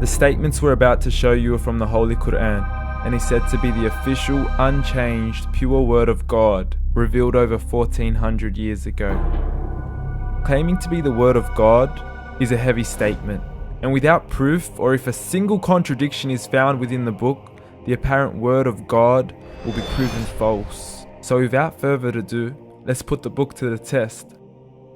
The statements we're about to show you are from the Holy Quran, and is said to be the official, unchanged, pure word of God, revealed over 1400 years ago. Claiming to be the word of God is a heavy statement, and without proof, or if a single contradiction is found within the book, the apparent word of God will be proven false. So without further ado, let's put the book to the test.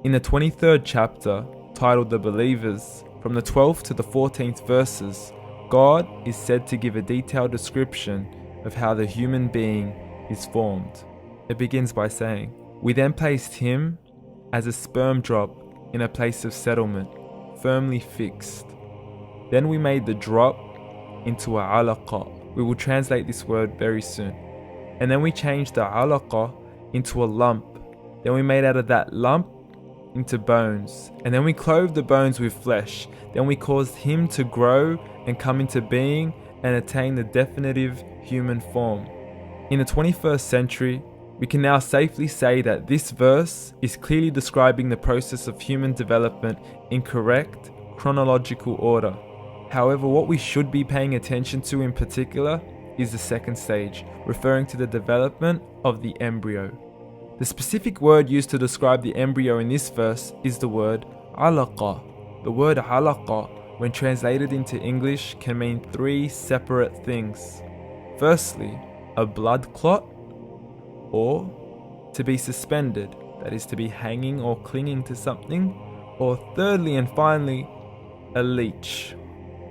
In the 23rd chapter, titled The Believers, from the 12th to the 14th verses, God is said to give a detailed description of how the human being is formed. It begins by saying, "We then placed him as a sperm drop in a place of settlement, firmly fixed. Then we made the drop into a alaqa." We will translate this word very soon. "And then we changed the alaqa into a lump. Then we made out of that lump into bones. And then we clothed the bones with flesh. Then we caused him to grow and come into being and attain the definitive human form." In the 21st century, we can now safely say that this verse is clearly describing the process of human development in correct chronological order. However, what we should be paying attention to in particular is the second stage, referring to the development of the embryo. The specific word used to describe the embryo in this verse is the word alaqa. The word alaqa, when translated into English, can mean three separate things. Firstly, a blood clot, or to be suspended, that is to be hanging or clinging to something, or thirdly and finally, a leech.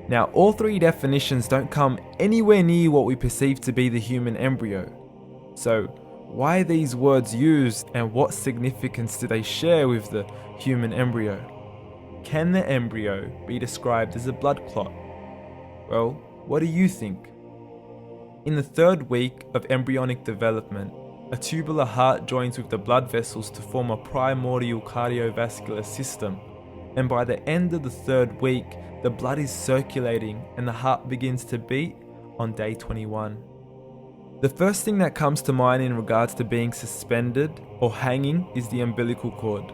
Now, all three definitions don't come anywhere near what we perceive to be the human embryo. So, why are these words used, and what significance do they share with the human embryo? Can the embryo be described as a blood clot? Well, what do you think? In the 3rd week of embryonic development, a tubular heart joins with the blood vessels to form a primordial cardiovascular system, and by the end of the 3rd week, the blood is circulating and the heart begins to beat on day 21. The first thing that comes to mind in regards to being suspended or hanging is the umbilical cord.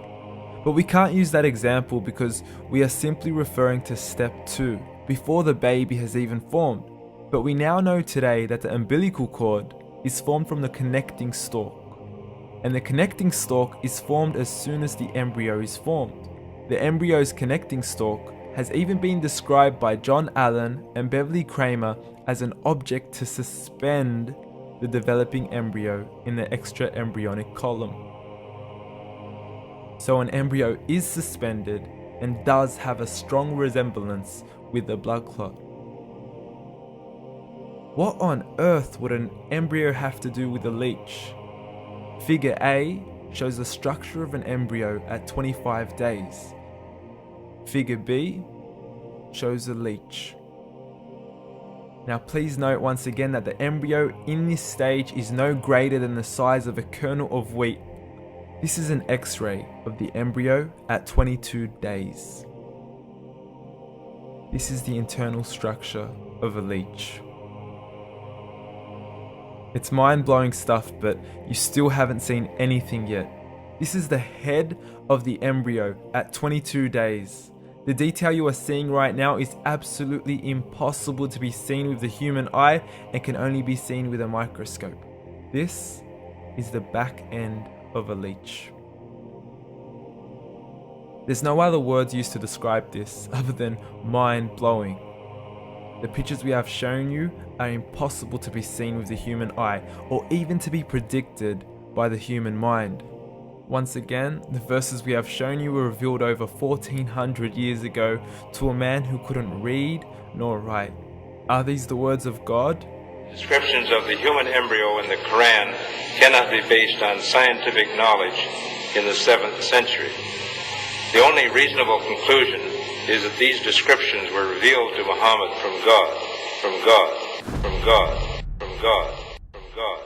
But we can't use that example because we are simply referring to step 2, before the baby has even formed. But we now know today that the umbilical cord is formed from the connecting stalk. And the connecting stalk is formed as soon as the embryo is formed. The embryo's connecting stalk has even been described by John Allen and Beverly Kramer as an object to suspend the developing embryo in the extra-embryonic column. So an embryo is suspended and does have a strong resemblance with the blood clot. What on earth would an embryo have to do with a leech? Figure A shows the structure of an embryo at 25 days. Figure B shows a leech. Now please note once again that the embryo in this stage is no greater than the size of a kernel of wheat. This is an X-ray of the embryo at 22 days. This is the internal structure of a leech. It's mind-blowing stuff, but you still haven't seen anything yet. This is the head of the embryo at 22 days. The detail you are seeing right now is absolutely impossible to be seen with the human eye and can only be seen with a microscope. This is the back end of a leech. There's no other words used to describe this other than mind-blowing. The pictures we have shown you are impossible to be seen with the human eye or even to be predicted by the human mind. Once again, the verses we have shown you were revealed over 1400 years ago to a man who couldn't read nor write. Are these the words of God? Descriptions of the human embryo in the Quran cannot be based on scientific knowledge in the 7th century. The only reasonable conclusion is that these descriptions were revealed to Muhammad from God, from God, from God, from God, from God.